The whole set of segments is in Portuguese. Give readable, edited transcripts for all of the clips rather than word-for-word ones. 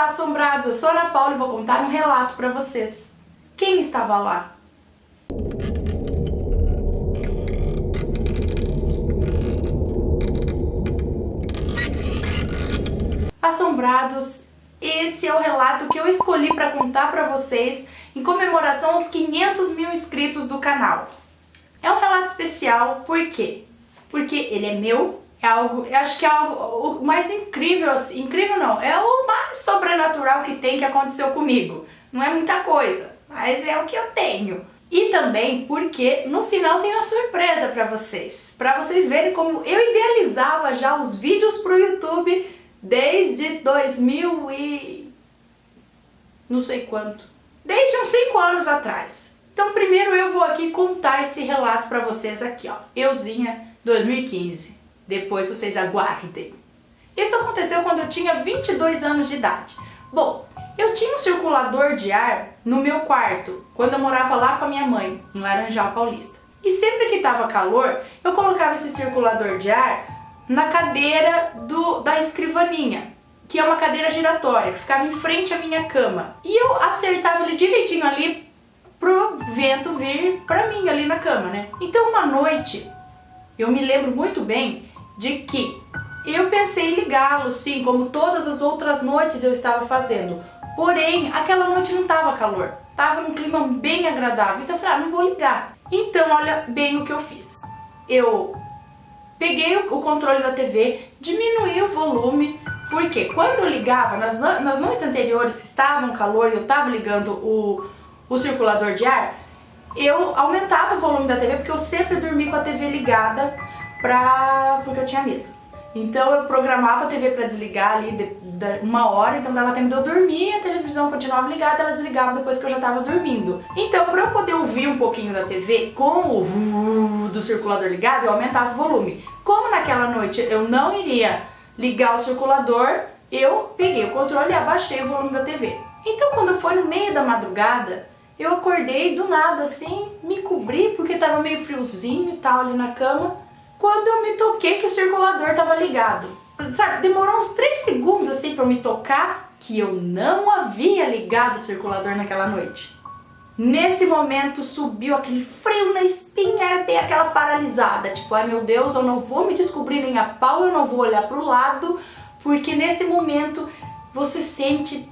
assombrados, eu sou a Ana Paula e vou contar um relato para vocês. Quem estava lá? Assombrados, esse é o relato que eu escolhi para contar para vocês em comemoração aos 500 mil inscritos do canal. É um relato especial, por quê? Porque ele é meu, eu acho que é algo o mais incrível, incrível não, é o mais sobrenatural que tem, que aconteceu comigo. Não é muita coisa, mas é o que eu tenho. E também porque no final tem uma surpresa para vocês verem como eu idealizava já os vídeos pro YouTube desde 2000 e... não sei quanto. Desde uns 5 anos atrás. Então primeiro eu vou aqui contar esse relato para vocês aqui, ó. Euzinha, 2015. Depois vocês aguardem. Isso aconteceu quando eu tinha 22 anos de idade. Bom, eu tinha um circulador de ar no meu quarto, quando eu morava lá com a minha mãe, em Laranjal Paulista. E sempre que tava calor, eu colocava esse circulador de ar na cadeira da escrivaninha, que é uma cadeira giratória, que ficava em frente à minha cama. E eu acertava ele direitinho ali pro vento vir pra mim ali na cama, né? Então uma noite, eu me lembro muito bem de que eu pensei em ligá-lo, sim, como todas as outras noites eu estava fazendo. Porém, aquela noite não tava calor, tava num clima bem agradável, então eu falei, não vou ligar. Então olha bem o que eu fiz. Eu peguei o controle da TV, diminuí o volume, porque quando eu ligava, nas noites anteriores que estavam calor e eu estava ligando o circulador de ar, eu aumentava o volume da TV, porque eu sempre dormi com a TV ligada, porque eu tinha medo. Então eu programava a TV para desligar ali uma hora, então dava tempo de eu dormir, a televisão continuava ligada, ela desligava depois que eu já estava dormindo. Então para eu poder ouvir um pouquinho da TV com o do circulador ligado, eu aumentava o volume. Como naquela noite eu não iria ligar o circulador, eu peguei o controle e abaixei o volume da TV. Então quando foi no meio da madrugada, eu acordei do nada assim, me cobri porque estava meio friozinho e tal ali na cama. Quando eu me toquei que o circulador estava ligado. Sabe, demorou uns 3 segundos assim para eu me tocar que eu não havia ligado o circulador naquela noite. Nesse momento subiu aquele frio na espinha, dei aquela paralisada, tipo, ai meu Deus, eu não vou me descobrir nem a pau, eu não vou olhar pro lado, porque nesse momento você sente,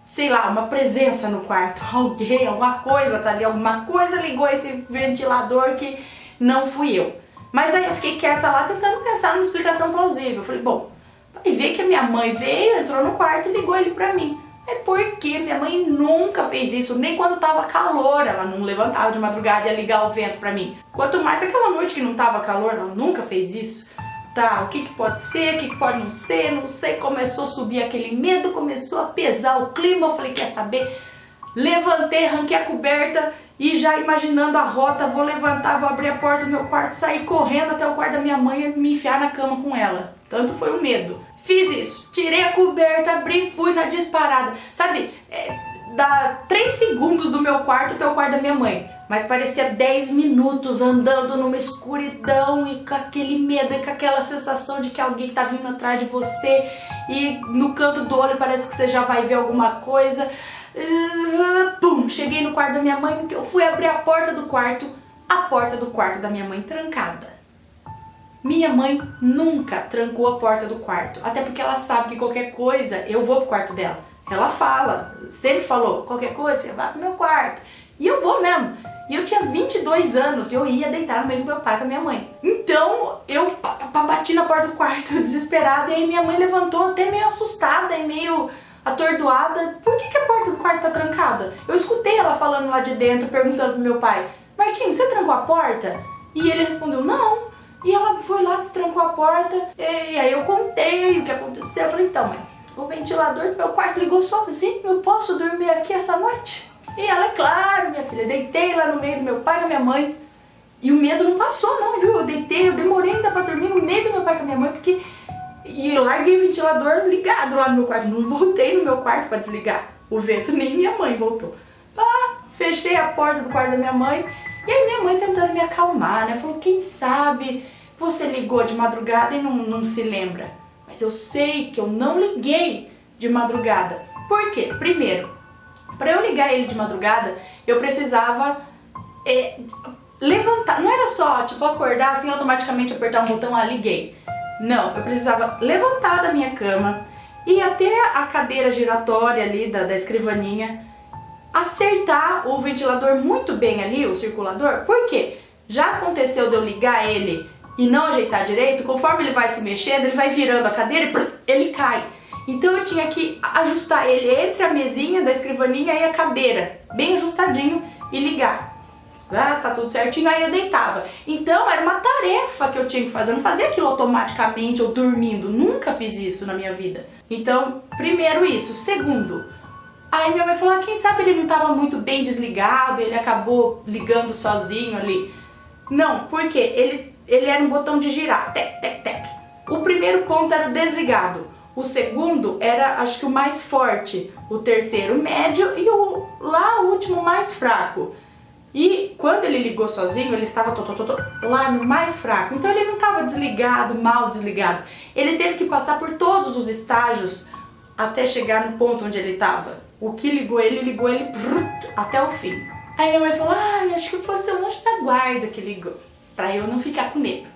sei lá, uma presença no quarto, alguém, alguma coisa tá ali, alguma coisa ligou esse ventilador que não fui eu. Mas aí eu fiquei quieta lá tentando pensar numa explicação plausível. Eu falei, bom, vai ver que a minha mãe veio, entrou no quarto e ligou ele pra mim. É porque minha mãe nunca fez isso, nem quando tava calor, ela não levantava de madrugada e ia ligar o vento pra mim. Quanto mais aquela noite que não tava calor, ela nunca fez isso. Tá, o que pode ser, o que pode não ser, não sei, começou a subir aquele medo, começou a pesar o clima, eu falei, quer saber? Levantei, arranquei a coberta e já imaginando a rota, vou levantar, vou abrir a porta do meu quarto, sair correndo até o quarto da minha mãe e me enfiar na cama com ela. Tanto foi o medo. Fiz isso, tirei a coberta, abri e fui na disparada. Sabe, dá 3 segundos do meu quarto até o quarto da minha mãe. Mas parecia 10 minutos andando numa escuridão e com aquele medo e com aquela sensação de que alguém tá vindo atrás de você e no canto do olho parece que você já vai ver alguma coisa. Pum, cheguei no quarto da minha mãe, eu fui abrir a porta do quarto da minha mãe trancada. Minha mãe nunca trancou a porta do quarto, até porque ela sabe que qualquer coisa eu vou pro quarto dela. Ela fala, sempre falou, qualquer coisa, você vai pro meu quarto. E eu vou mesmo. E eu tinha 22 anos e eu ia deitar no meio do meu pai com a minha mãe. Então eu bati na porta do quarto desesperada e aí minha mãe levantou até meio assustada e meio atordoada. Por que a porta do quarto tá trancada? Eu escutei ela falando lá de dentro, perguntando pro meu pai, Martinho, você trancou a porta? E ele respondeu, não. E ela foi lá, destrancou a porta, e aí eu contei o que aconteceu. Eu falei, então mãe, o ventilador do meu quarto ligou sozinho, eu posso dormir aqui essa noite? E ela, é claro, minha filha, deitei lá no meio do meu pai e da minha mãe. E o medo não passou não, viu? Eu deitei, eu demorei ainda pra dormir no meio do meu pai e da minha mãe, porque... E eu larguei o ventilador ligado lá no meu quarto, não voltei no meu quarto pra desligar o vento, nem minha mãe voltou. Fechei a porta do quarto da minha mãe, e aí minha mãe tentando me acalmar, né? Falou, quem sabe você ligou de madrugada e não se lembra. Mas eu sei que eu não liguei de madrugada. Por quê? Primeiro, para eu ligar ele de madrugada, eu precisava levantar. Não era só tipo acordar assim automaticamente apertar um botão, liguei. Não, eu precisava levantar da minha cama, ir até a cadeira giratória ali da escrivaninha, acertar o ventilador muito bem ali, o circulador. Por quê? Já aconteceu de eu ligar ele e não ajeitar direito, conforme ele vai se mexendo, ele vai virando a cadeira e ele cai. Então eu tinha que ajustar ele entre a mesinha da escrivaninha e a cadeira, bem ajustadinho, e ligar. Tá tudo certinho, aí eu deitava. Então era uma tarefa que eu tinha que fazer, eu não fazia aquilo automaticamente ou dormindo, nunca fiz isso na minha vida. Então, primeiro isso. Segundo, aí minha mãe falou, quem sabe ele não estava muito bem desligado, ele acabou ligando sozinho ali. Não, porque ele era um botão de girar, tec, tec, tec. O primeiro ponto era o desligado, o segundo era, acho que o mais forte, o terceiro médio e o último mais fraco. E quando ele ligou sozinho, ele estava lá no mais fraco, então ele não estava desligado, mal desligado. Ele teve que passar por todos os estágios até chegar no ponto onde ele estava. O que ligou ele até o fim. Aí minha mãe falou, acho que foi seu anjo da guarda que ligou, pra eu não ficar com medo.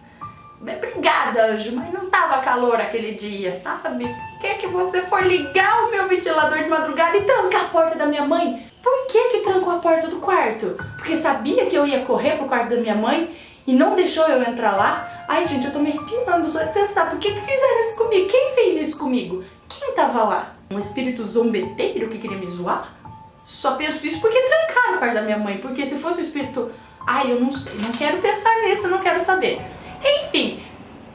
Obrigada, anjo, mas não tava calor aquele dia, sabe? Por que você foi ligar o meu ventilador de madrugada e trancar a porta da minha mãe? Por que trancou a porta do quarto? Porque sabia que eu ia correr pro quarto da minha mãe e não deixou eu entrar lá? Ai, gente, eu tô me arrepiando só de pensar, por que fizeram isso comigo? Quem fez isso comigo? Quem tava lá? Um espírito zombeteiro que queria me zoar? Só penso isso porque trancaram o quarto da minha mãe, porque se fosse um espírito... eu não sei, não quero pensar nisso, não quero saber. Enfim,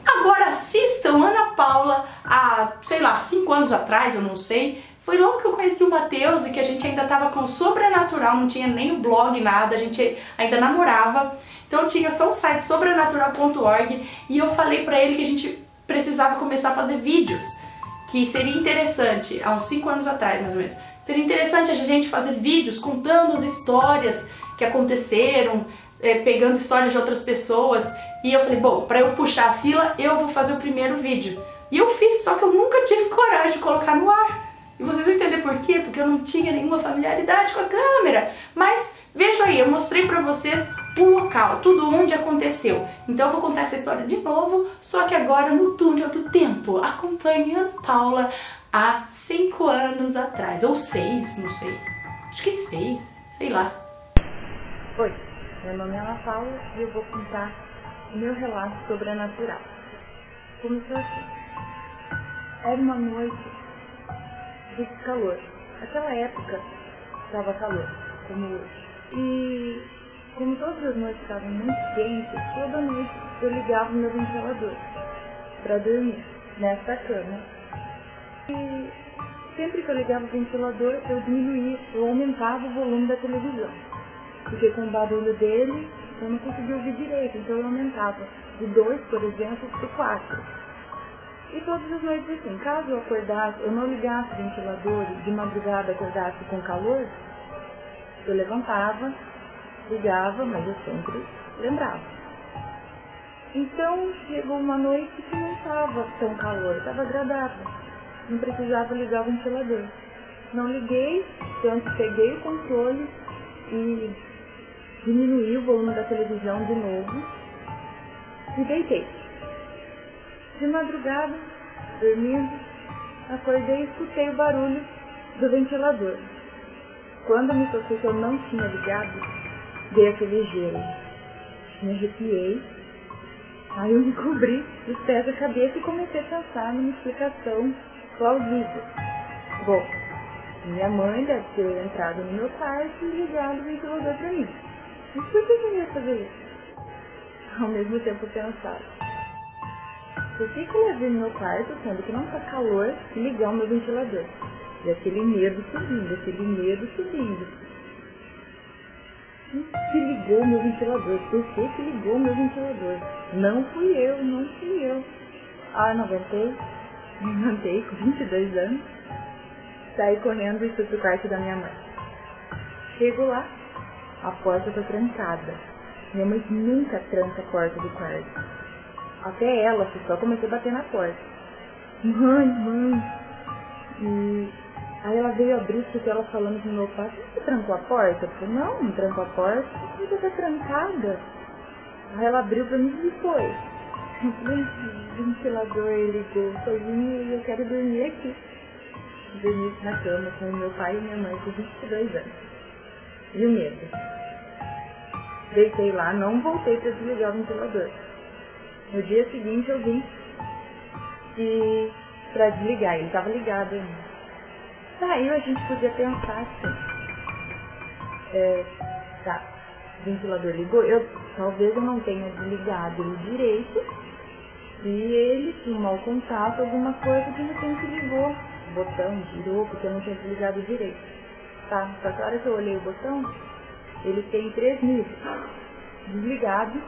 agora assistam Ana Paula há, 5 anos atrás, eu não sei. Foi logo que eu conheci o Matheus e que a gente ainda tava com o Sobrenatural, não tinha nem o blog, nada, a gente ainda namorava. Então tinha só o site sobrenatural.org e eu falei pra ele que a gente precisava começar a fazer vídeos, que seria interessante, há uns 5 anos atrás mais ou menos, seria interessante a gente fazer vídeos contando as histórias que aconteceram, pegando histórias de outras pessoas. E eu falei, bom, pra eu puxar a fila, eu vou fazer o primeiro vídeo. E eu fiz, só que eu nunca tive coragem de colocar no ar. E vocês vão entender por quê, porque eu não tinha nenhuma familiaridade com a câmera. Mas vejam aí, eu mostrei pra vocês o local, tudo onde aconteceu. Então eu vou contar essa história de novo, só que agora no túnel do tempo. Acompanhe a Ana Paula há 5 anos atrás, ou 6, não sei. Acho que 6, sei lá. Oi, meu nome é Ana Paula e eu vou contar o meu relato sobrenatural. Começou assim. Era uma noite de calor. Naquela época estava calor, como hoje. E como todas as noites estavam muito quentes, toda noite eu ligava o meu ventilador para dormir nessa cama. E sempre que eu ligava o ventilador, eu aumentava o volume da televisão. Porque com o barulho dele eu não conseguia ouvir direito, então eu aumentava de 2, por exemplo, para 4. E todas as noites assim, caso eu acordasse, eu não ligasse o ventilador e de madrugada acordasse com calor, eu levantava, ligava, mas eu sempre lembrava. Então chegou uma noite que não estava tão calor, estava agradável, não precisava ligar o ventilador. Não liguei, então peguei o controle e diminuí o volume da televisão de novo e deitei. De madrugada, dormindo, acordei e escutei o barulho do ventilador. Quando eu me toquei que eu não tinha ligado, veio aquele gelo. Me arrepiei, aí eu me cobri dos pés da cabeça e comecei a pensar numa explicação plausível. Bom, minha mãe deve ter entrado no meu quarto e ligado o ventilador para mim. Mas por que eu ia fazer isso? Ao mesmo tempo pensar. Por que eu ia vir no meu quarto, sendo que não tá calor, e ligar o meu ventilador? E aquele medo subindo. E se ligou o meu ventilador? Por que ligou o meu ventilador? Não fui eu. Não aguentei. Me levantei com 22 anos. Saí correndo e fui pro quarto da minha mãe. Chego lá, a porta tá trancada. Minha mãe nunca tranca a porta do quarto. Até ela, só comecei a bater na porta. Mãe. E aí ela veio abrir, porque ela falando com meu pai, você trancou a porta? Eu falei, não trancou a porta, você tá trancada. Aí ela abriu pra mim e foi. Eu falei, o ventilador ligou sozinho e eu quero dormir aqui. Dormi na cama com meu pai e minha mãe com 22 anos. E o medo. Deitei lá, não voltei para desligar o ventilador. No dia seguinte eu vim para desligar, ele estava ligado ainda. Daí a gente podia pensar assim, tá, o ventilador ligou, talvez eu não tenha desligado ele direito e ele, com mau contato, alguma coisa de repente ligou o botão, girou, porque eu não tinha desligado direito. Tá, só que a hora que eu olhei o botão, ele tem 3 níveis. Desligado,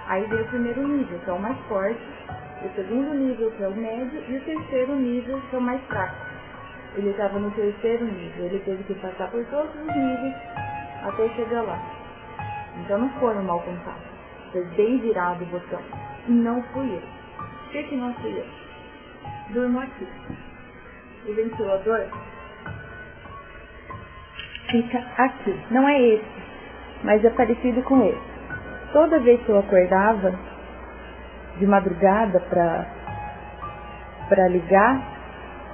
aí veio o primeiro nível, que é o mais forte, o segundo nível, que é o médio, e o terceiro nível, que é o mais fraco. Ele estava no terceiro nível, ele teve que passar por todos os níveis até chegar lá. Então não foi um mau contato, foi bem virado o botão. E não fui eu. Por que não fui eu? Durmo aqui. O ventilador fica aqui, não é esse, mas é parecido com esse. Toda vez que eu acordava de madrugada pra ligar,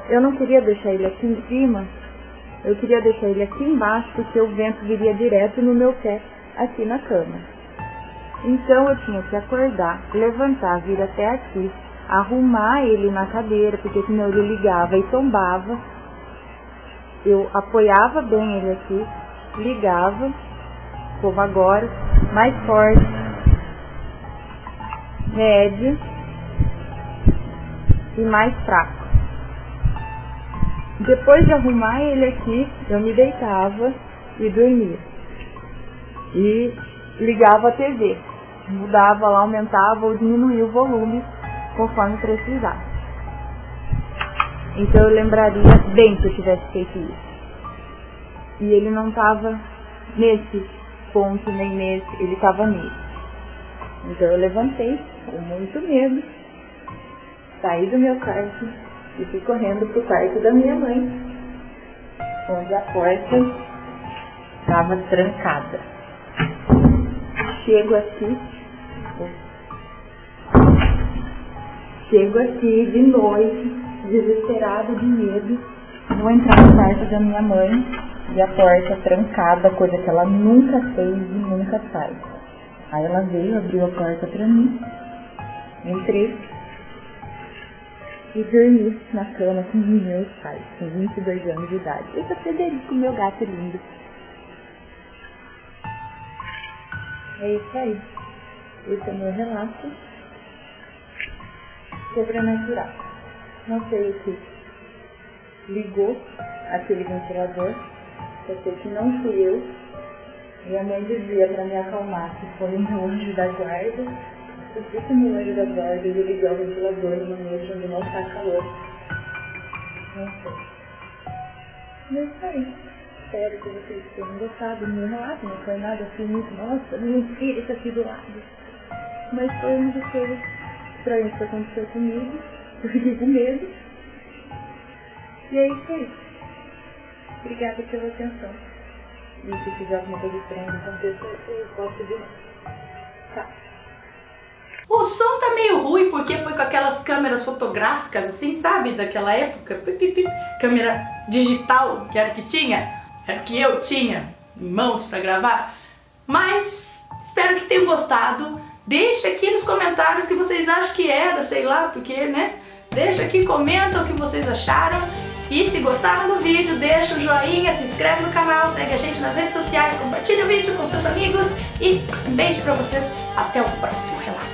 eu não queria deixar ele aqui em cima, eu queria deixar ele aqui embaixo, porque o vento viria direto no meu pé, aqui na cama. Então eu tinha que acordar, levantar, vir até aqui, arrumar ele na cadeira, porque senão ele ligava e tombava. Eu apoiava bem ele aqui, ligava, como agora, mais forte, médio e mais fraco. Depois de arrumar ele aqui, eu me deitava e dormia. E ligava a TV, mudava lá, aumentava ou diminuía o volume conforme precisasse. Então eu lembraria bem se eu tivesse feito isso. E ele não estava nesse ponto nem nesse, ele estava nesse. Então eu levantei com muito medo, saí do meu quarto e fui correndo pro quarto da minha mãe, onde a porta estava trancada. Chego aqui de noite, desesperado de medo, vou entrar no quarto da minha mãe e a porta trancada, coisa que ela nunca fez e nunca faz. Aí ela veio, abriu a porta pra mim, entrei e dormi na cama com os meus pais, com 22 anos de idade. Esse é o Federico, meu gato lindo. É isso aí. Esse é o meu relato sobrenatural. Não sei o que ligou aquele ventilador, só sei que não fui eu. Minha mãe dizia para me acalmar que foi o meu anjo da guarda. Eu fui com o meu anjo da guarda e ligou o ventilador numa noite onde não está calor. Não sei. Mas é isso aí. Espero que vocês tenham gostado do meu relato. Não foi nada assim muito, nossa, mentira, isso aqui do lado. Mas foi uma das coisas estranhas que aconteceu comigo. Eu fiquei com medo. E é isso aí. Obrigada pela atenção. E se tiver alguma coisa estranha acontecer, eu posso de novo. Tá. O som tá meio ruim porque foi com aquelas câmeras fotográficas, assim, sabe? Daquela época. Câmera digital, que era o que tinha. Era o que eu tinha em mãos pra gravar. Mas espero que tenham gostado. Deixa aqui nos comentários o que vocês acham que era, sei lá, porque, né? Deixa aqui, comenta o que vocês acharam. E se gostaram do vídeo, deixa o joinha, se inscreve no canal, segue a gente nas redes sociais, compartilha o vídeo com seus amigos. E um beijo pra vocês. Até o próximo relato.